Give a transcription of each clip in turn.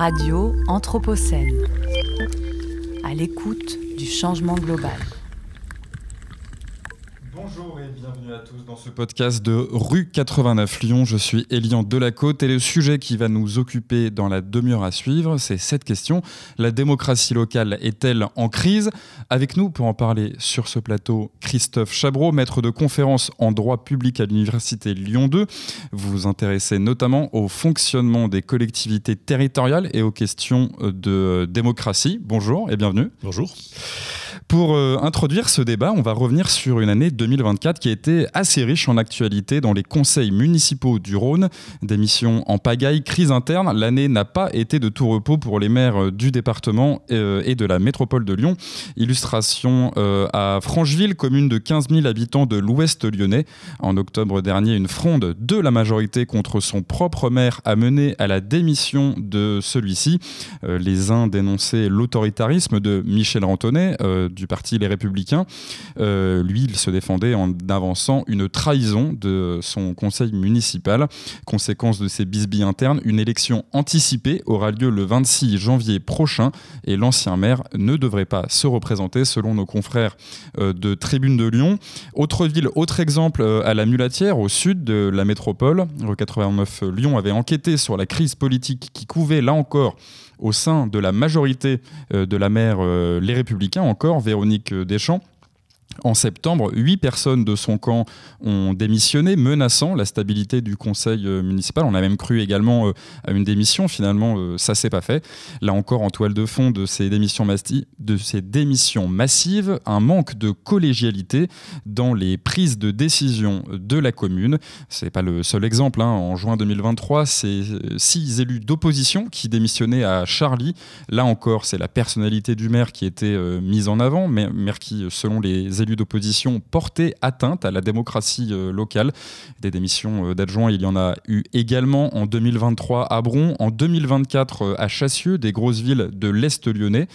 Radio Anthropocène, à l'écoute du changement global. Bonjour et bienvenue à tous dans ce podcast de Rue 89 Lyon. Je suis Elian Delacôte et le sujet qui va nous occuper dans la demi-heure à suivre, c'est cette question. La démocratie locale est-elle en crise ? Avec nous pour en parler sur ce plateau, Christophe Chabreau, maître de conférence en droit public à l'Université Lyon 2. Vous vous intéressez notamment au fonctionnement des collectivités territoriales et aux questions de démocratie. Bonjour et bienvenue. Bonjour. Pour introduire ce débat, on va revenir sur une année 2024 qui a été assez riche en actualité dans les conseils municipaux du Rhône. Démission en pagaille, crise interne, l'année n'a pas été de tout repos pour les maires du département et de la métropole de Lyon. Illustration à Francheville, commune de 15 000 habitants de l'ouest lyonnais. En octobre dernier, une fronde de la majorité contre son propre maire a mené à la démission de celui-ci. Les uns dénonçaient l'autoritarisme de Michel Rantonnet, du parti Les Républicains. Lui, il se défendait en avançant une trahison de son conseil municipal. Conséquence de ces bisbilles internes, une élection anticipée aura lieu le 26 janvier prochain et l'ancien maire ne devrait pas se représenter selon nos confrères de Tribune de Lyon. Autre ville, autre exemple à la Mulatière, au sud de la métropole. Rue 89 Lyon avait enquêté sur la crise politique qui couvait là encore au sein de la majorité de la maire Les Républicains, encore Véronique Deschamps. En septembre, 8 personnes de son camp ont démissionné, menaçant la stabilité du conseil municipal. On a même cru également à une démission. Finalement, ça s'est pas fait. Là encore, en toile de fond de ces démissions massives, un manque de collégialité dans les prises de décision de la commune. C'est pas le seul exemple. En juin 2023, c'est 6 élus d'opposition qui démissionnaient à Charly. Là encore, c'est la personnalité du maire qui était mise en avant. Maire qui, selon les élus d'opposition, portaient atteinte à la démocratie locale. Des démissions d'adjoints, il y en a eu également en 2023 à Bron, en 2024 à Chassieux, des grosses villes de l'Est lyonnais.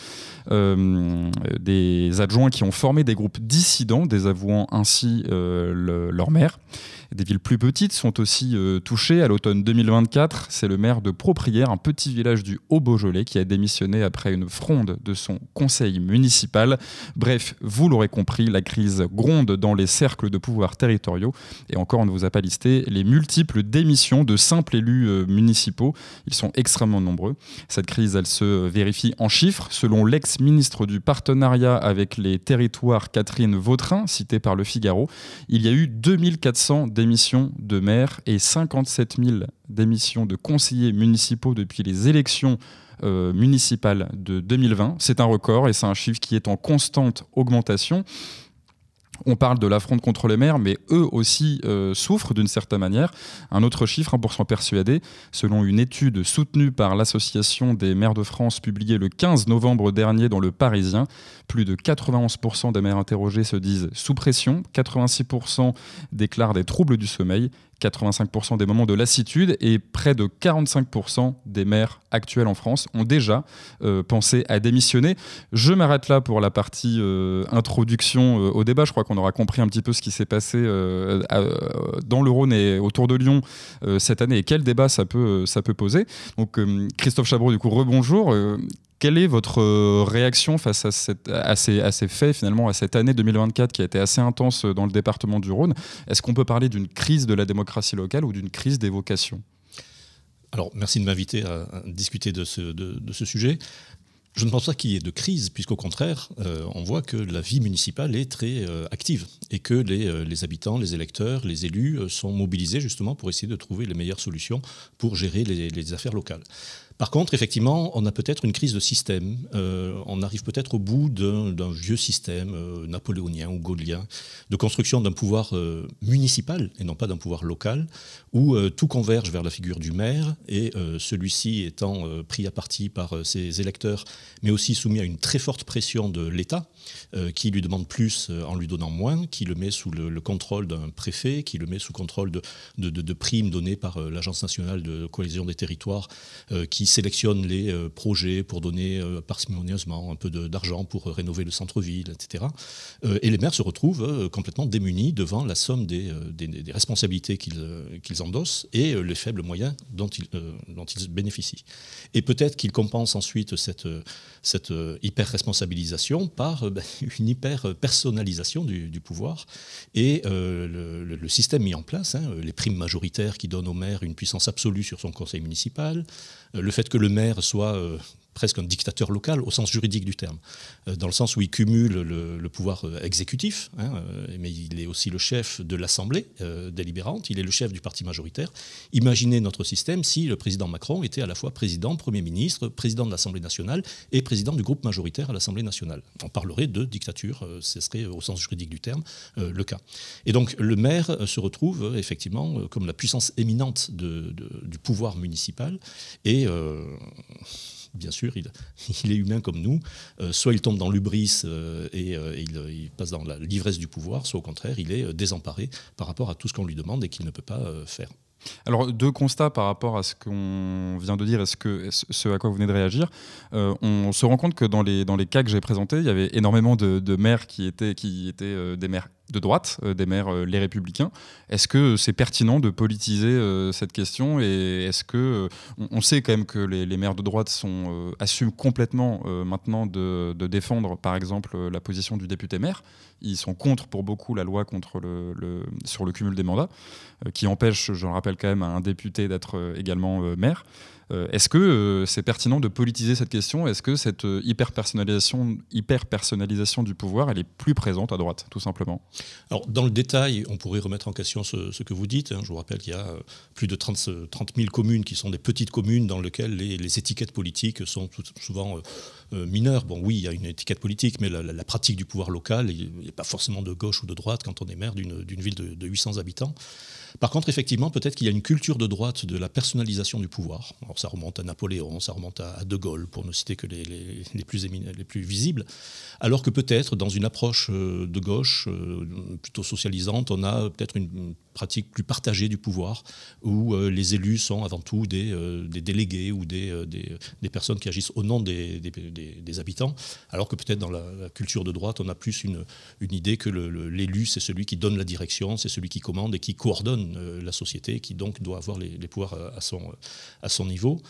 Des adjoints qui ont formé des groupes dissidents, désavouant ainsi leur maire. Des villes plus petites sont aussi touchées. À l'automne 2024, c'est le maire de Proprières, un petit village du Haut-Beaujolais, qui a démissionné après une fronde de son conseil municipal. Bref, vous l'aurez compris, la crise gronde dans les cercles de pouvoir territoriaux. Et encore, on ne vous a pas listé les multiples démissions de simples élus municipaux. Ils sont extrêmement nombreux. Cette crise, elle se vérifie en chiffres. Selon l'ex-ministre du partenariat avec les territoires, Catherine Vautrin, citée par Le Figaro, il y a eu 2400 démissions de maires et 57 000 démissions de conseillers municipaux depuis les élections municipales de 2020. C'est un record et c'est un chiffre qui est en constante augmentation. On parle de la fronde contre les maires, mais eux aussi souffrent d'une certaine manière. Un autre chiffre, pour s'en persuader, selon une étude soutenue par l'Association des maires de France publiée le 15 novembre dernier dans Le Parisien, plus de 91% des maires interrogés se disent sous pression, 86% déclarent des troubles du sommeil, 85% des moments de lassitude et près de 45% des maires actuels en France ont déjà pensé à démissionner. Je m'arrête là pour la partie introduction au débat. Je crois qu'on aura compris un petit peu ce qui s'est passé dans le Rhône et autour de Lyon cette année et quel débat ça peut poser. Donc Christophe Chabreau, du coup, rebonjour. Quelle est votre réaction face à ces faits, finalement, à cette année 2024 qui a été assez intense dans le département du Rhône ? Est-ce qu'on peut parler d'une crise de la démocratie locale ou d'une crise des vocations ? Alors, merci de m'inviter à discuter de ce sujet. Je ne pense pas qu'il y ait de crise, puisqu'au contraire, on voit que la vie municipale est très active et que les habitants, les électeurs, les élus sont mobilisés justement pour essayer de trouver les meilleures solutions pour gérer les affaires locales. Par contre, effectivement, on a peut-être une crise de système. On arrive peut-être au bout d'un vieux système napoléonien ou gaulien, de construction d'un pouvoir municipal et non pas d'un pouvoir local, où tout converge vers la figure du maire et celui-ci étant pris à partie par ses électeurs, mais aussi soumis à une très forte pression de l'État, qui lui demande plus en lui donnant moins, qui le met sous le contrôle d'un préfet, qui le met sous contrôle de primes données par l'Agence nationale de cohésion des territoires, qui qui sélectionne les projets pour donner parcimonieusement un peu d'argent pour rénover le centre-ville, etc. Et les maires se retrouvent complètement démunis devant la somme des responsabilités qu'ils endossent et les faibles moyens dont ils bénéficient. Et peut-être qu'ils compensent ensuite cette hyper-responsabilisation par une hyper-personnalisation du pouvoir. Et le système mis en place, les primes majoritaires qui donnent au maire une puissance absolue sur son conseil municipal, le fait que le maire soit presque un dictateur local au sens juridique du terme, dans le sens où il cumule le pouvoir exécutif, mais il est aussi le chef de l'Assemblée délibérante, il est le chef du parti majoritaire. Imaginez notre système si le président Macron était à la fois président, Premier ministre, président de l'Assemblée nationale et président du groupe majoritaire à l'Assemblée nationale. On parlerait de dictature, ce serait au sens juridique du terme le cas. Et donc le maire se retrouve effectivement comme la puissance éminente du pouvoir municipal et bien sûr, il est humain comme nous. Soit il tombe dans l'hubris et il passe dans l'ivresse du pouvoir, soit au contraire, il est désemparé par rapport à tout ce qu'on lui demande et qu'il ne peut pas faire. Alors, 2 constats par rapport à ce qu'on vient de dire et ce à quoi vous venez de réagir. On se rend compte que dans les cas que j'ai présentés, il y avait énormément de maires qui étaient des maires de droite, des maires les Républicains. Est-ce que c'est pertinent de politiser cette question et est-ce que on sait quand même que les maires de droite assument complètement maintenant de défendre, par exemple, la position du député-maire. Ils sont contre, pour beaucoup, la loi sur le cumul des mandats, qui empêche, je le rappelle quand même, à un député d'être également maire. Est-ce que c'est pertinent de politiser cette question ? Est-ce que cette hyper-personnalisation du pouvoir, elle est plus présente à droite, tout simplement ? Alors, dans le détail, on pourrait remettre en question ce que vous dites. Je vous rappelle qu'il y a plus de 30 000 communes qui sont des petites communes dans lesquelles les étiquettes politiques sont souvent mineures. Bon, oui, il y a une étiquette politique, mais la pratique du pouvoir local, il n'est pas forcément de gauche ou de droite quand on est maire d'une ville de 800 habitants. Par contre, effectivement, peut-être qu'il y a une culture de droite de la personnalisation du pouvoir. Alors, ça remonte à Napoléon, ça remonte à De Gaulle, pour ne citer que les plus visibles. Alors que peut-être, dans une approche de gauche, plutôt socialisante, on a peut-être une pratique plus partagée du pouvoir, où les élus sont avant tout des délégués ou des personnes qui agissent au nom des habitants, alors que peut-être dans la culture de droite, on a plus une idée que l'élu, c'est celui qui donne la direction, c'est celui qui commande et qui coordonne la société, qui donc doit avoir les pouvoirs à son niveau.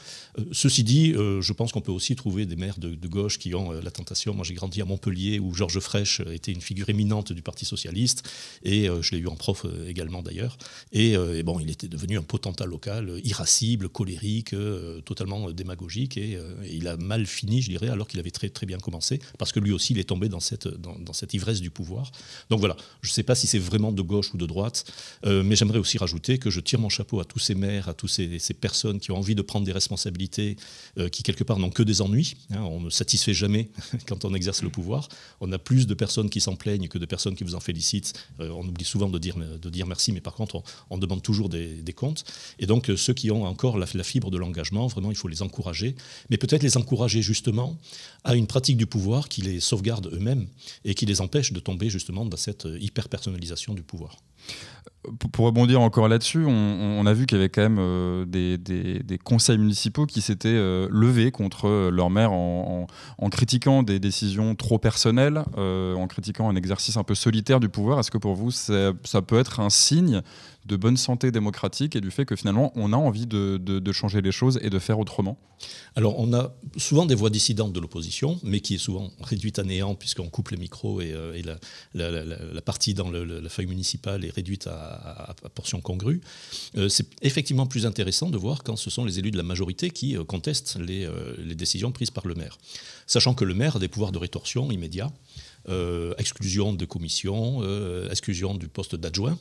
Ceci dit, je pense qu'on peut aussi trouver des maires de gauche qui ont la tentation. Moi, j'ai grandi à Montpellier, où Georges Frêche était une figure éminente du Parti socialiste, et je l'ai eu en prof également d'ailleurs. Et bon, il était devenu un potentat local, irascible, colérique, totalement démagogique, et il a mal fini, je dirais, alors qu'il avait très, très bien commencé, parce que lui aussi, il est tombé dans cette ivresse du pouvoir. Donc voilà, je ne sais pas si c'est vraiment de gauche ou de droite, mais j'aimerais aussi rajouter que je tire mon chapeau à tous ces maires, à toutes ces personnes qui ont envie de prendre des responsabilités, qui quelque part n'ont que des ennuis. On ne satisfait jamais quand on exerce le pouvoir. On a plus de personnes qui s'en plaignent que de personnes qui vous en félicitent. On oublie souvent de dire merci, mais par contre, on demande toujours des comptes. Et donc, ceux qui ont encore la fibre de l'engagement, vraiment, il faut les encourager. Mais peut-être les encourager justement à une pratique du pouvoir qui les sauvegarde eux-mêmes et qui les empêche de tomber justement dans cette hyper-personnalisation du pouvoir. Pour rebondir encore là-dessus, on a vu qu'il y avait quand même des conseils municipaux qui s'étaient levés contre leur maire en critiquant des décisions trop personnelles, en critiquant un exercice un peu solitaire du pouvoir. Est-ce que pour vous, ça peut être un signe de bonne santé démocratique et du fait que finalement on a envie de changer les choses et de faire autrement ? Alors on a souvent des voix dissidentes de l'opposition, mais qui est souvent réduite à néant puisqu'on coupe les micros et la partie dans la feuille municipale est réduite à portion congrue. C'est effectivement plus intéressant de voir quand ce sont les élus de la majorité qui contestent les décisions prises par le maire. Sachant que le maire a des pouvoirs de rétorsion immédiats. Exclusion de commissions, exclusion du poste d'adjoint,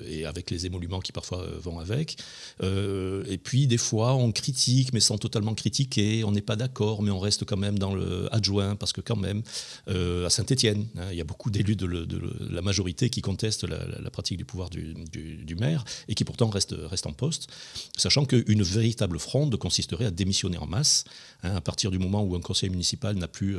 et avec les émoluments qui parfois vont avec. Et puis des fois on critique, mais sans totalement critiquer, on n'est pas d'accord, mais on reste quand même dans le adjoint, parce que quand même, à Saint-Étienne, il y a beaucoup d'élus de la majorité qui contestent la pratique du pouvoir du maire, et qui pourtant restent en poste, sachant qu'une véritable fronde consisterait à démissionner en masse, à partir du moment où un conseil municipal n'a plus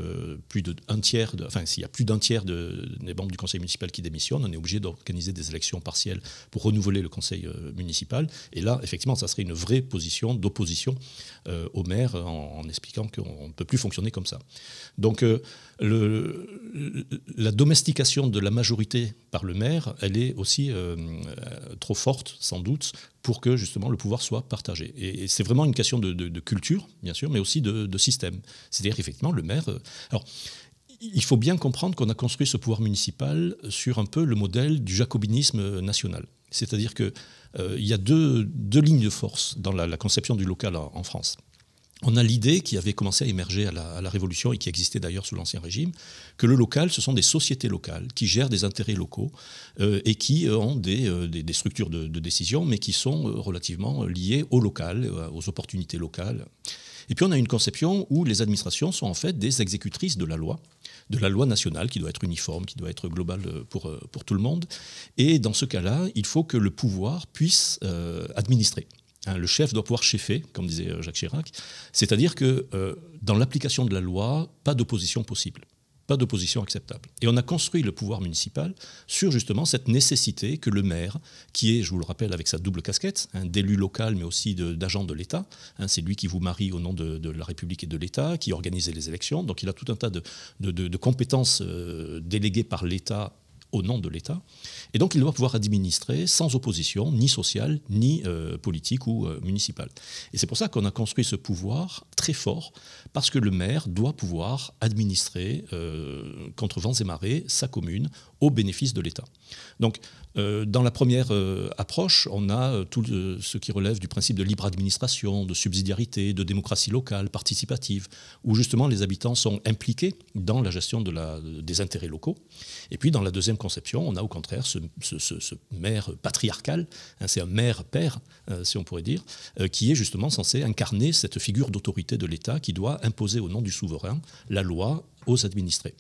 d'un tiers, enfin s'il y a plus d'un tiers des membres du conseil municipal qui démissionnent, on est obligé d'organiser des élections partielles pour renouveler le conseil municipal. Et là, effectivement, ça serait une vraie position d'opposition au maire en expliquant qu'on ne peut plus fonctionner comme ça. Donc la domestication de la majorité par le maire, elle est aussi trop forte, sans doute, pour que justement le pouvoir soit partagé. Et c'est vraiment une question de culture, bien sûr, mais aussi de système. C'est-à-dire qu'effectivement, le maire... alors, il faut bien comprendre qu'on a construit ce pouvoir municipal sur un peu le modèle du jacobinisme national. C'est-à-dire qu'il y a deux lignes de force dans la conception du local en France. On a l'idée qui avait commencé à émerger à la Révolution et qui existait d'ailleurs sous l'Ancien Régime, que le local, ce sont des sociétés locales qui gèrent des intérêts locaux et qui ont des structures de décision, mais qui sont relativement liées au local, aux opportunités locales. Et puis on a une conception où les administrations sont en fait des exécutrices de la loi nationale qui doit être uniforme, qui doit être globale pour tout le monde. Et dans ce cas-là, il faut que le pouvoir puisse administrer. Le chef doit pouvoir cheffer, comme disait Jacques Chirac, c'est-à-dire que dans l'application de la loi, pas d'opposition possible, pas d'opposition acceptable. Et on a construit le pouvoir municipal sur justement cette nécessité que le maire, qui est, je vous le rappelle, avec sa double casquette, d'élu local mais aussi d'agent de l'État, c'est lui qui vous marie au nom de la République et de l'État, qui organise les élections, donc il a tout un tas de compétences déléguées par l'État au nom de l'État. Et donc, il doit pouvoir administrer sans opposition, ni sociale, ni politique ou municipale. Et c'est pour ça qu'on a construit ce pouvoir très fort, parce que le maire doit pouvoir administrer contre vents et marées sa commune au bénéfice de l'État. Donc, dans la première approche, on a tout ce qui relève du principe de libre administration, de subsidiarité, de démocratie locale, participative, où justement les habitants sont impliqués dans la gestion des intérêts locaux. Et puis dans la deuxième conception, on a au contraire ce maire patriarcal, c'est un maire-père, si on pourrait dire, qui est justement censé incarner cette figure d'autorité de l'État qui doit imposer au nom du souverain la loi aux administrés.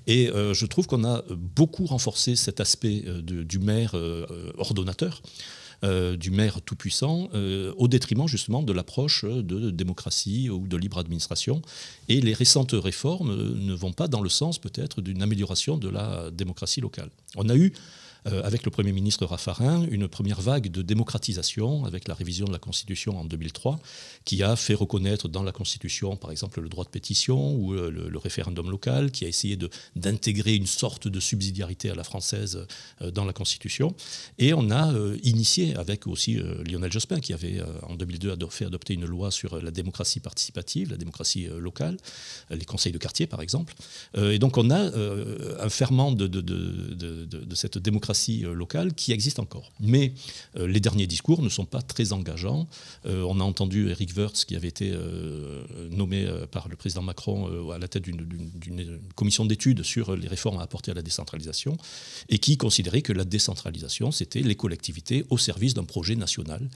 Et je trouve qu'on a beaucoup renforcé cet aspect du maire ordonnateur, du maire tout-puissant, au détriment justement de l'approche de démocratie ou de libre administration. Et les récentes réformes ne vont pas dans le sens peut-être d'une amélioration de la démocratie locale. On a eu avec le Premier ministre Raffarin, une première vague de démocratisation avec la révision de la Constitution en 2003, qui a fait reconnaître dans la Constitution, par exemple, le droit de pétition ou le référendum local, qui a essayé d'intégrer une sorte de subsidiarité à la française dans la Constitution. Et on a initié, avec aussi Lionel Jospin, qui avait en 2002 fait adopter une loi sur la démocratie participative, la démocratie locale, les conseils de quartier, par exemple. Et donc on a un ferment de cette démocratie locale qui existe encore. Mais les derniers discours ne sont pas très engageants. On a entendu Éric Woerth, qui avait été nommé par le président Macron à la tête d'une commission d'études sur les réformes à apporter à la décentralisation, et qui considérait que la décentralisation, c'était les collectivités au service d'un projet national,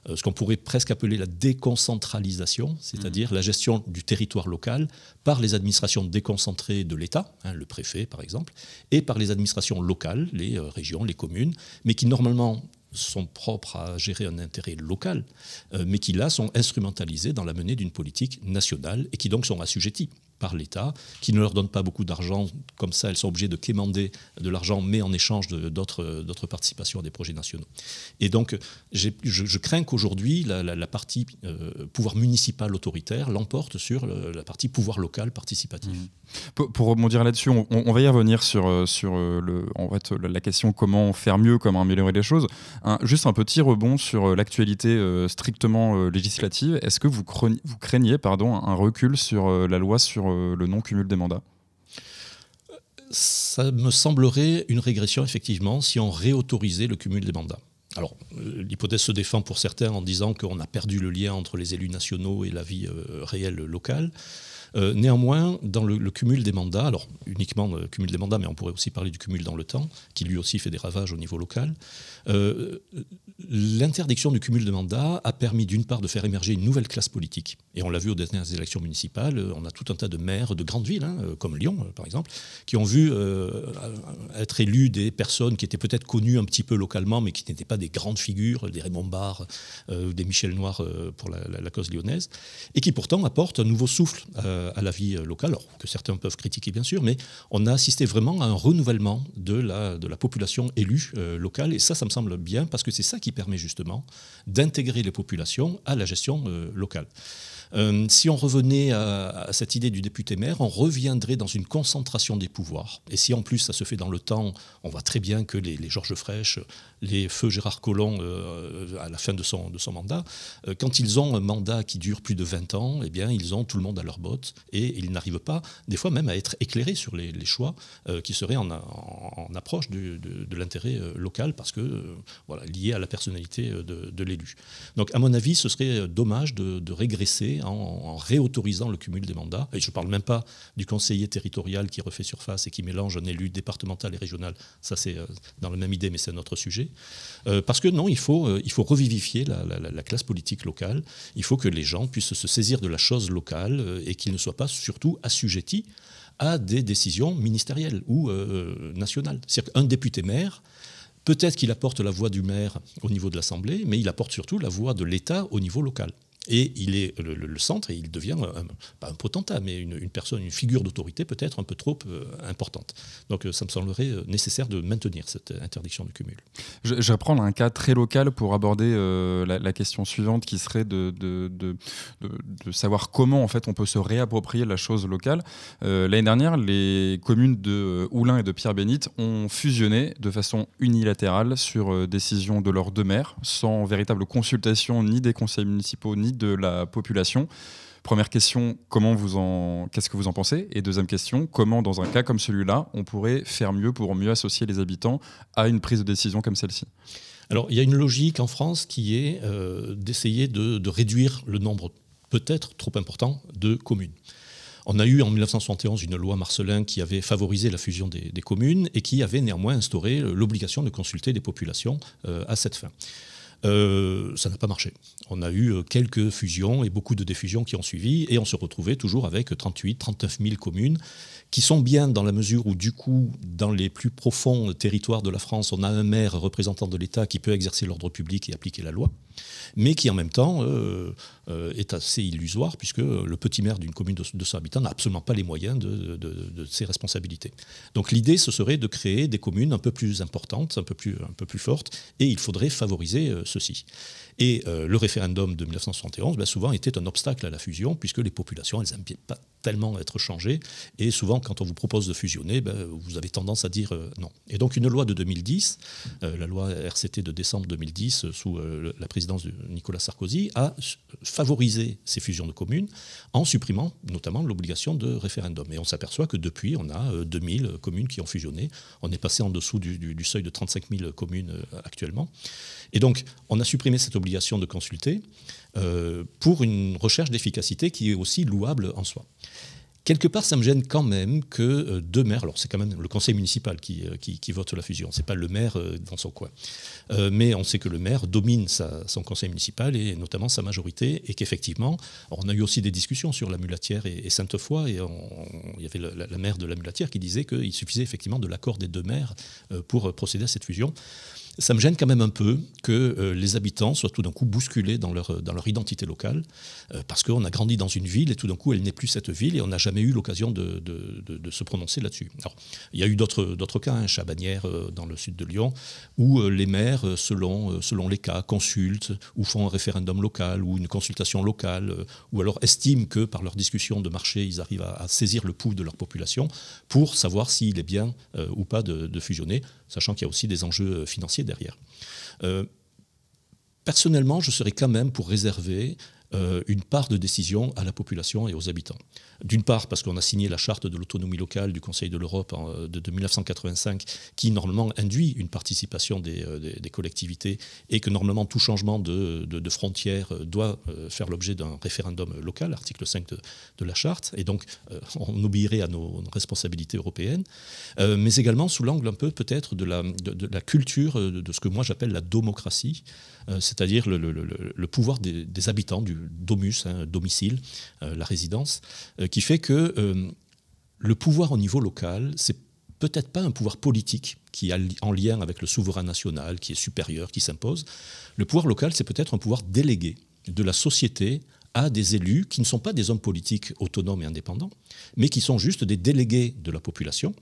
ce qu'on pourrait presque appeler la déconcentralisation, c'est-à-dire la gestion du territoire local par les administrations déconcentrées de l'État, le préfet par exemple, et par les administrations locales, les régions, les communes, mais qui normalement sont propres à gérer un intérêt local, mais qui là sont instrumentalisées dans la menée d'une politique nationale et qui donc sont assujetties par l'État, qui ne leur donne pas beaucoup d'argent, comme ça elles sont obligées de quémander de l'argent, mais en échange d'autres participations à des projets nationaux. Et donc je crains qu'aujourd'hui la partie pouvoir municipal autoritaire l'emporte sur la partie pouvoir local participatif. Pour rebondir là-dessus, on va y revenir sur en fait, la question comment faire mieux, comment améliorer les choses. Juste un petit rebond sur l'actualité strictement législative. Est-ce que vous craignez un recul sur la loi sur le non-cumul des mandats ? Ça me semblerait une régression, effectivement, si on réautorisait le cumul des mandats. Alors, l'hypothèse se défend pour certains en disant qu'on a perdu le lien entre les élus nationaux et la vie réelle locale. Néanmoins, dans le cumul des mandats, alors uniquement le cumul des mandats, mais on pourrait aussi parler du cumul dans le temps, qui lui aussi fait des ravages au niveau local, l'interdiction du cumul de mandats a permis d'une part de faire émerger une nouvelle classe politique. Et on l'a vu aux dernières élections municipales, on a tout un tas de maires de grandes villes, comme Lyon par exemple, qui ont vu être élus des personnes qui étaient peut-être connues un petit peu localement, mais qui n'étaient pas des grandes figures, des Raymond Barre, des Michel Noir pour la cause lyonnaise, et qui pourtant apportent un nouveau souffle à la vie locale, alors que certains peuvent critiquer bien sûr, mais on a assisté vraiment à un renouvellement de la population élue locale, et ça me semble bien, parce que c'est ça qui permet justement d'intégrer les populations à la gestion locale. Si on revenait à cette idée du député-maire, on reviendrait dans une concentration des pouvoirs. Et si en plus ça se fait dans le temps, on voit très bien que les Georges Frêche, les feux Gérard Collomb à la fin de son mandat, quand ils ont un mandat qui dure plus de 20 ans, eh bien, ils ont tout le monde à leurs bottes et ils n'arrivent pas, des fois même, à être éclairés sur les choix qui seraient en approche de l'intérêt local, parce que voilà, lié à la personnalité de l'élu. Donc à mon avis, ce serait dommage de régresser en réautorisant le cumul des mandats. Et je ne parle même pas du conseiller territorial qui refait surface et qui mélange un élu départemental et régional. Ça, c'est dans la même idée, mais c'est un autre sujet. Parce que non, il faut revivifier la classe politique locale. Il faut que les gens puissent se saisir de la chose locale et qu'ils ne soient pas surtout assujettis à des décisions ministérielles ou nationales. C'est-à-dire qu'un député-maire, peut-être qu'il apporte la voix du maire au niveau de l'Assemblée, mais il apporte surtout la voix de l'État au niveau local. Et il est le centre, et il devient, pas un potentat, mais une personne, une figure d'autorité peut-être un peu trop importante. Donc ça me semblerait nécessaire de maintenir cette interdiction du cumul. Je vais prendre un cas très local pour aborder la question suivante, qui serait de savoir comment en fait on peut se réapproprier la chose locale. L'année dernière, les communes de Oulin et de Pierre-Bénite ont fusionné de façon unilatérale sur décision de leurs deux maires, sans véritable consultation ni des conseils municipaux ni de la population. Première question, qu'est-ce que vous en pensez? Et deuxième question, comment dans un cas comme celui-là, on pourrait faire mieux pour mieux associer les habitants à une prise de décision comme celle-ci? Alors, il y a une logique en France qui est d'essayer de réduire le nombre peut-être trop important de communes. On a eu en 1971 une loi Marcellin qui avait favorisé la fusion des communes et qui avait néanmoins instauré l'obligation de consulter des populations à cette fin. Ça n'a pas marché. On a eu quelques fusions et beaucoup de défusions qui ont suivi, et on se retrouvait toujours avec 38, 39 000 communes qui sont bien dans la mesure où, du coup, dans les plus profonds territoires de la France, on a un maire représentant de l'État qui peut exercer l'ordre public et appliquer la loi, mais qui en même temps est assez illusoire, puisque le petit maire d'une commune de 200 habitants n'a absolument pas les moyens de ses responsabilités. Donc l'idée, ce serait de créer des communes un peu plus importantes, un peu plus fortes, et il faudrait favoriser ceci. Et le référendum de 1971, souvent, était un obstacle à la fusion, puisque les populations, elles n'aiment pas tellement être changées, et souvent, quand on vous propose de fusionner, vous avez tendance à dire non. Et donc une loi de 2010, la loi RCT de décembre 2010, sous la présidence de Nicolas Sarkozy, a favorisé ces fusions de communes en supprimant notamment l'obligation de référendum. Et on s'aperçoit que depuis, on a 2000 communes qui ont fusionné. On est passé en dessous du seuil de 35 000 communes actuellement. Et donc, on a supprimé cette obligation de consulter pour une recherche d'efficacité qui est aussi louable en soi. Quelque part, ça me gêne quand même que deux maires, alors c'est quand même le conseil municipal qui vote la fusion, c'est pas le maire dans son coin, mais on sait que le maire domine son conseil municipal et notamment sa majorité, et qu'effectivement, on a eu aussi des discussions sur la Mulatière et Sainte-Foy, et il y avait la maire de la Mulatière qui disait qu'il suffisait effectivement de l'accord des deux maires pour procéder à cette fusion. Ça me gêne quand même un peu que les habitants soient tout d'un coup bousculés dans leur identité locale, parce qu'on a grandi dans une ville et tout d'un coup elle n'est plus cette ville et on n'a jamais eu l'occasion de se prononcer là-dessus. Alors, il y a eu d'autres cas, Chabanières dans le sud de Lyon, où les maires, selon les cas, consultent ou font un référendum local ou une consultation locale, ou alors estiment que par leur discussion de marché, ils arrivent à saisir le pouls de leur population pour savoir s'il est bien ou pas de fusionner, sachant qu'il y a aussi des enjeux financiers derrière. Personnellement, je serais quand même pour réserver une part de décision à la population et aux habitants. D'une part, parce qu'on a signé la charte de l'autonomie locale du Conseil de l'Europe de 1985, qui normalement induit une participation des collectivités, et que normalement tout changement de frontières doit faire l'objet d'un référendum local, article 5 de la charte, et donc on obéirait à nos responsabilités européennes, mais également sous l'angle un peu peut-être de la culture de ce que moi j'appelle la domocratie, c'est-à-dire le pouvoir des habitants, du domus, domicile, la résidence, qui fait que le pouvoir au niveau local, c'est peut-être pas un pouvoir politique qui est en lien avec le souverain national, qui est supérieur, qui s'impose. Le pouvoir local, c'est peut-être un pouvoir délégué de la société à des élus qui ne sont pas des hommes politiques autonomes et indépendants, mais qui sont juste des délégués de la population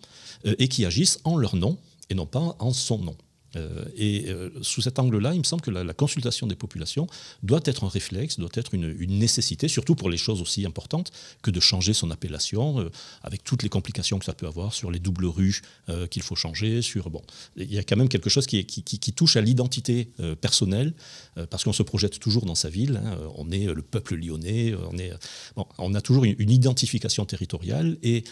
et qui agissent en leur nom et non pas en son nom. Sous cet angle-là, il me semble que la consultation des populations doit être un réflexe, doit être une nécessité, surtout pour les choses aussi importantes que de changer son appellation, avec toutes les complications que ça peut avoir sur les doubles rues qu'il faut changer. Il y a quand même quelque chose qui touche à l'identité personnelle, parce qu'on se projette toujours dans sa ville. On est le peuple lyonnais, on a toujours une identification territoriale, et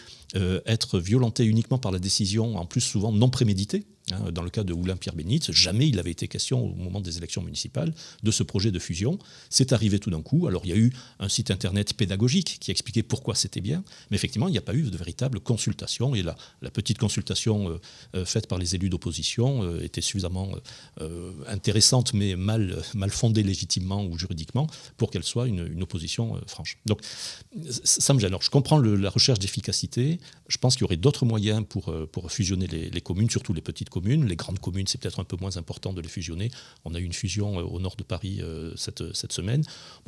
être violenté uniquement par la décision, en plus souvent non préméditée. Dans le cas de Oulin-Pierre Bénitz, jamais il avait été question au moment des élections municipales de ce projet de fusion. C'est arrivé tout d'un coup. Alors il y a eu un site internet pédagogique qui expliquait pourquoi c'était bien, mais effectivement il n'y a pas eu de véritable consultation, et la petite consultation faite par les élus d'opposition était suffisamment intéressante, mais mal fondée légitimement ou juridiquement pour qu'elle soit une opposition franche. Donc ça me gêne. Alors je comprends la recherche d'efficacité. Je pense qu'il y aurait d'autres moyens pour fusionner les communes, surtout les petites communes. Les grandes communes, c'est peut-être un peu moins important de les fusionner. On a eu une fusion au nord de Paris cette semaine.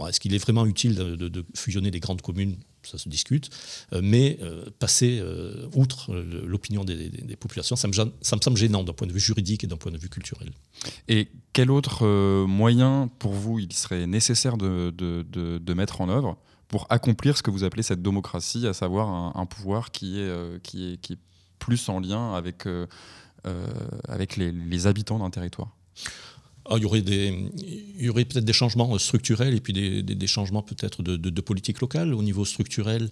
Est-ce qu'il est vraiment utile de fusionner les grandes communes ? Ça se discute. Mais passer outre l'opinion des populations, ça me semble gênant d'un point de vue juridique et d'un point de vue culturel. Et quel autre moyen, pour vous, il serait nécessaire de mettre en œuvre pour accomplir ce que vous appelez cette démocratie, à savoir un pouvoir qui est plus en lien avec les habitants d'un territoire? Il y aurait peut-être des changements structurels, et puis des changements peut-être de politique locale. Au niveau structurel,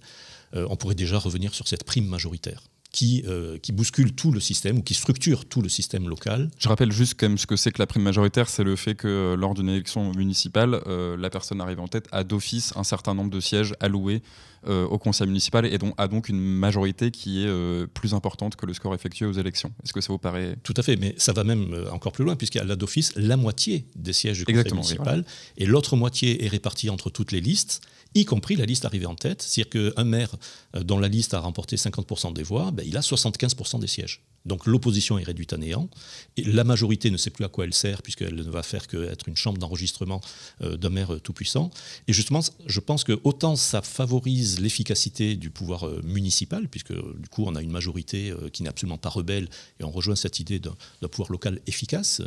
on pourrait déjà revenir sur cette prime majoritaire qui bouscule tout le système, ou qui structure tout le système local. Je rappelle juste quand même ce que c'est que la prime majoritaire. C'est le fait que lors d'une élection municipale, la personne arrivée en tête a d'office un certain nombre de sièges alloués au conseil municipal, et a donc une majorité qui est plus importante que le score effectué aux élections. Est-ce que ça vous paraît... Tout à fait, mais ça va même encore plus loin, puisqu'elle a d'office la moitié des sièges du conseil municipal, oui, voilà. Et l'autre moitié est répartie entre toutes les listes, y compris la liste arrivée en tête. C'est-à-dire qu'un maire dont la liste a remporté 50% des voix, il a 75% des sièges. Donc l'opposition est réduite à néant, et la majorité ne sait plus à quoi elle sert, puisqu'elle ne va faire qu'être une chambre d'enregistrement d'un maire tout-puissant. Et justement, je pense que autant ça favorise l'efficacité du pouvoir municipal, puisque du coup on a une majorité qui n'est absolument pas rebelle, et on rejoint cette idée d'un pouvoir local efficace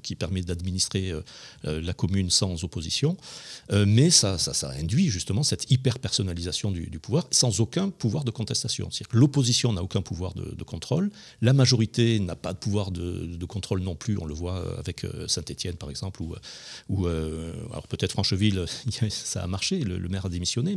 qui permet d'administrer la commune sans opposition, mais ça induit justement cette hyper-personnalisation du pouvoir, sans aucun pouvoir de contestation. C'est-à-dire que l'opposition n'a aucun pouvoir de contrôle, la majorité n'a pas de pouvoir de contrôle non plus. On le voit avec Saint-Étienne, par exemple, ou alors peut-être Francheville, ça a marché, le maire a démissionné,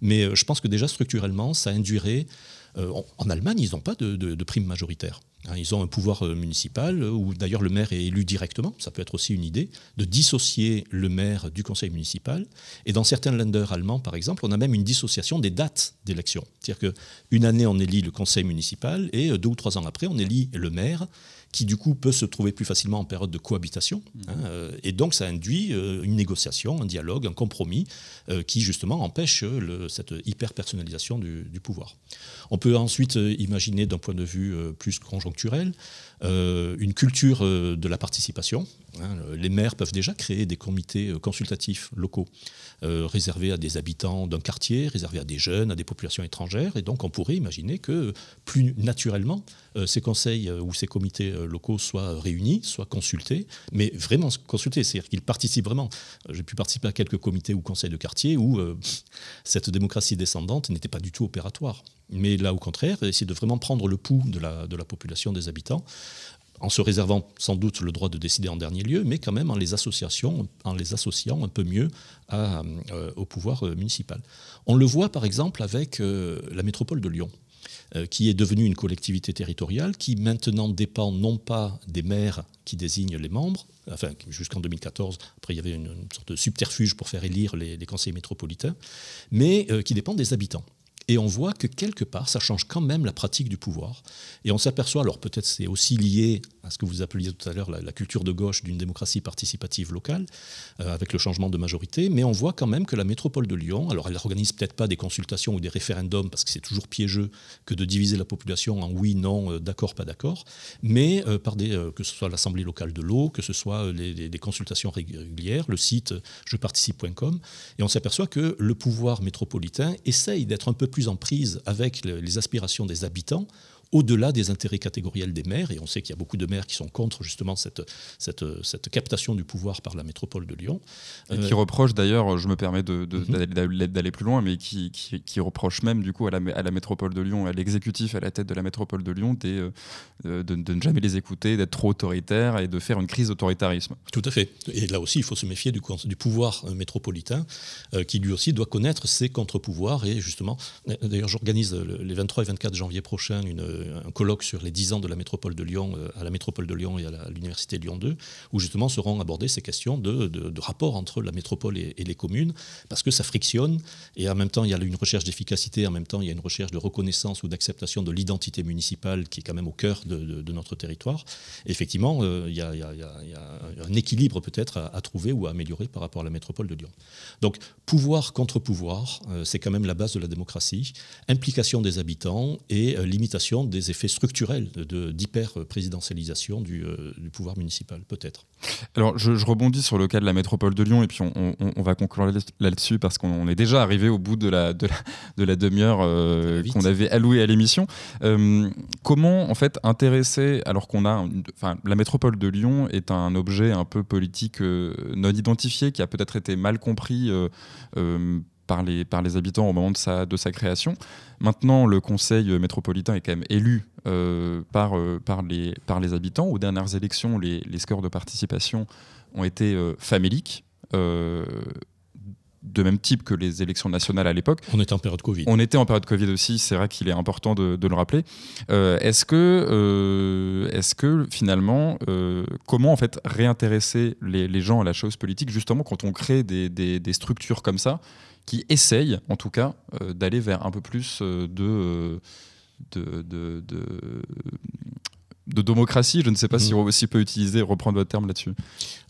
mais je pense que déjà structurellement, ça induirait... En Allemagne, ils n'ont pas de prime majoritaire. Ils ont un pouvoir municipal, où d'ailleurs le maire est élu directement. Ça peut être aussi une idée, de dissocier le maire du conseil municipal. Et dans certains Länder allemands, par exemple, on a même une dissociation des dates d'élection. C'est-à-dire qu'une année, on élit le conseil municipal, et 2 ou 3 ans après, on élit le maire, qui du coup peut se trouver plus facilement en période de cohabitation. Et donc ça induit une négociation, un dialogue, un compromis qui justement empêche cette hyper-personnalisation du pouvoir. On peut ensuite imaginer d'un point de vue plus conjoncturel une culture de la participation. Les maires peuvent déjà créer des comités consultatifs locaux réservés à des habitants d'un quartier, réservés à des jeunes, à des populations étrangères, et donc on pourrait imaginer que plus naturellement ces conseils ou ces comités locaux soient réunis, soient consultés, mais vraiment consultés, c'est-à-dire qu'ils participent vraiment. J'ai pu participer à quelques comités ou conseils de quartier où cette démocratie descendante n'était pas du tout opératoire. Mais là, au contraire, essayer de vraiment prendre le pouls de la population, des habitants, en se réservant sans doute le droit de décider en dernier lieu, mais quand même en les associant un peu mieux au pouvoir municipal. On le voit par exemple avec la métropole de Lyon, qui est devenue une collectivité territoriale, qui maintenant dépend non pas des maires qui désignent les membres, enfin jusqu'en 2014, après il y avait une sorte de subterfuge pour faire élire les conseillers métropolitains, mais qui dépend des habitants. Et on voit que quelque part, ça change quand même la pratique du pouvoir. Et on s'aperçoit, alors peut-être c'est aussi lié à ce que vous appeliez tout à l'heure la culture de gauche d'une démocratie participative locale, avec le changement de majorité, mais on voit quand même que la métropole de Lyon, alors elle n'organise peut-être pas des consultations ou des référendums, parce que c'est toujours piégeux que de diviser la population en oui, non, d'accord, pas d'accord, mais par que ce soit l'Assemblée locale de l'eau, que ce soit des consultations régulières, le site jeparticipe.com, et on s'aperçoit que le pouvoir métropolitain essaye d'être un peu plus en prise avec les aspirations des habitants, au-delà des intérêts catégoriels des maires, et on sait qu'il y a beaucoup de maires qui sont contre justement cette captation du pouvoir par la métropole de Lyon. Et qui reprochent d'ailleurs, je me permets d'aller plus loin, mais qui reprochent même du coup à la métropole de Lyon, à l'exécutif à la tête de la métropole de Lyon, de ne jamais les écouter, d'être trop autoritaire et de faire une crise d'autoritarisme. Tout à fait. Et là aussi, il faut se méfier du pouvoir métropolitain, qui lui aussi doit connaître ses contre-pouvoirs. Et justement, d'ailleurs, j'organise les 23 et 24 janvier prochains un colloque sur les 10 ans de la métropole de Lyon, à la métropole de Lyon et à l'université Lyon 2, où justement seront abordées ces questions de rapport entre la métropole et les communes, parce que ça frictionne, et en même temps il y a une recherche d'efficacité, en même temps il y a une recherche de reconnaissance ou d'acceptation de l'identité municipale qui est quand même au cœur de notre territoire. Et effectivement, il y a un équilibre peut-être à trouver ou à améliorer par rapport à la métropole de Lyon. Donc pouvoir contre pouvoir, c'est quand même la base de la démocratie, implication des habitants et limitation des effets structurels d'hyper-présidentialisation du pouvoir municipal, peut-être. Alors, je rebondis sur le cas de la métropole de Lyon, et puis on va conclure là-dessus, parce qu'on est déjà arrivé au bout de la demi-heure qu'on avait allouée à l'émission. Comment, en fait, intéresser, alors qu'on a... la métropole de Lyon est un objet un peu politique non identifié, qui a peut-être été mal compris par les habitants au moment de sa création. Maintenant, le conseil métropolitain est quand même élu par les habitants. Aux dernières élections, les scores de participation ont été faméliques, de même type que les élections nationales à l'époque. On était en période Covid. On était en période Covid aussi, c'est vrai qu'il est important de le rappeler. Est-ce que finalement, comment en fait réintéresser les gens à la chose politique, justement quand on crée des structures comme ça, qui essayent, en tout cas, d'aller vers un peu plus de démocratie. Je ne sais pas si on peut reprendre votre terme là-dessus.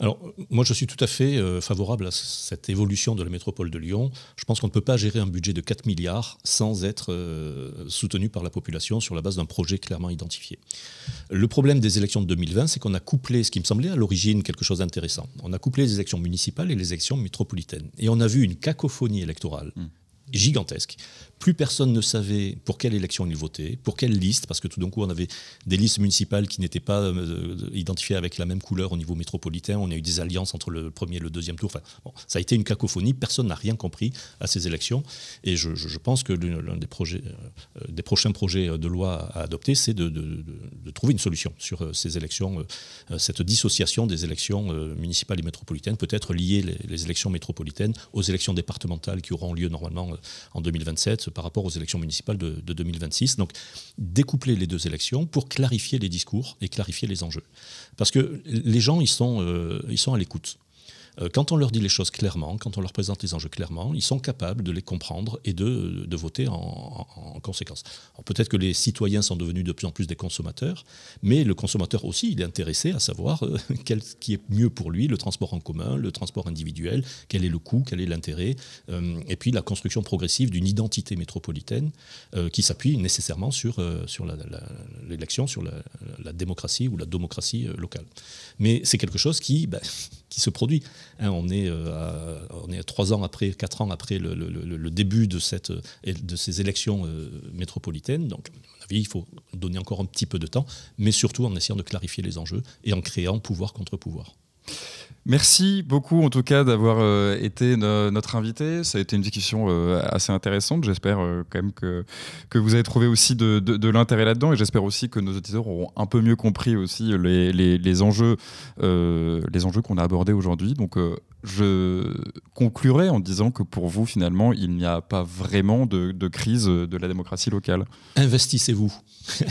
Alors, moi, je suis tout à fait favorable à cette évolution de la métropole de Lyon. Je pense qu'on ne peut pas gérer un budget de 4 milliards sans être soutenu par la population sur la base d'un projet clairement identifié. Le problème des élections de 2020, c'est qu'on a couplé, ce qui me semblait à l'origine quelque chose d'intéressant, on a couplé les élections municipales et les élections métropolitaines. Et on a vu une cacophonie électorale gigantesque. Plus personne ne savait pour quelle élection il votait, pour quelle liste, parce que tout d'un coup, on avait des listes municipales qui n'étaient pas identifiées avec la même couleur au niveau métropolitain. On a eu des alliances entre le premier et le deuxième tour. Enfin, bon, ça a été une cacophonie. Personne n'a rien compris à ces élections. Et je pense que l'un des prochains projets de loi à adopter, c'est de trouver une solution sur ces élections, cette dissociation des élections municipales et métropolitaines, peut-être lier les élections métropolitaines aux élections départementales qui auront lieu normalement en 2027 par rapport aux élections municipales de 2026. Donc, découpler les deux élections pour clarifier les discours et clarifier les enjeux. Parce que les gens, ils sont à l'écoute. Quand on leur dit les choses clairement, quand on leur présente les enjeux clairement, ils sont capables de les comprendre et de voter en conséquence. Alors peut-être que les citoyens sont devenus de plus en plus des consommateurs, mais le consommateur aussi, il est intéressé à savoir ce qui est mieux pour lui, le transport en commun, le transport individuel, quel est le coût, quel est l'intérêt, et puis la construction progressive d'une identité métropolitaine qui s'appuie nécessairement sur l'élection, sur la démocratie ou la démocratie locale. Mais c'est quelque chose qui se produit. On est à 3 ans après, 4 ans après le début de ces élections métropolitaines. Donc, à mon avis, il faut donner encore un petit peu de temps, mais surtout en essayant de clarifier les enjeux et en créant pouvoir contre pouvoir. Merci beaucoup en tout cas d'avoir été notre invité. Ça a été une discussion assez intéressante. J'espère quand même que vous avez trouvé aussi de l'intérêt là-dedans, et j'espère aussi que nos auditeurs auront un peu mieux compris aussi les enjeux qu'on a abordés aujourd'hui. Donc je conclurai en disant que pour vous, finalement, il n'y a pas vraiment de crise de la démocratie locale. Investissez-vous.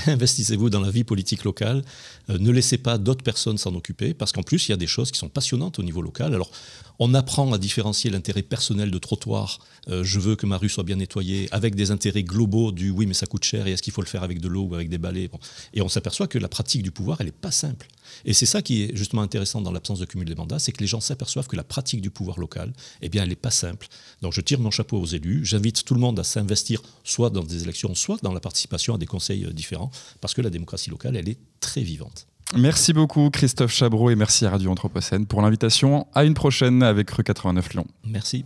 Investissez-vous dans la vie politique locale. Ne laissez pas d'autres personnes s'en occuper, parce qu'en plus, il y a des choses qui sont passionnantes au niveau local. Alors, on apprend à différencier l'intérêt personnel de trottoir. Je veux que ma rue soit bien nettoyée, avec des intérêts globaux du oui, mais ça coûte cher, et est-ce qu'il faut le faire avec de l'eau ou avec des balais. Bon. Et on s'aperçoit que la pratique du pouvoir, elle n'est pas simple. Et c'est ça qui est justement intéressant dans l'absence de cumul des mandats, c'est que les gens s'aperçoivent que la pratique du pouvoir local, eh bien, elle n'est pas simple. Donc je tire mon chapeau aux élus, j'invite tout le monde à s'investir soit dans des élections, soit dans la participation à des conseils différents, parce que la démocratie locale, elle est très vivante. Merci beaucoup Christophe Chabreau et merci à Radio Anthropocène pour l'invitation. À une prochaine avec Rue 89 Lyon. Merci.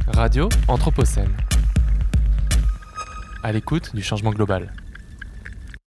Radio Anthropocène. À l'écoute du changement global.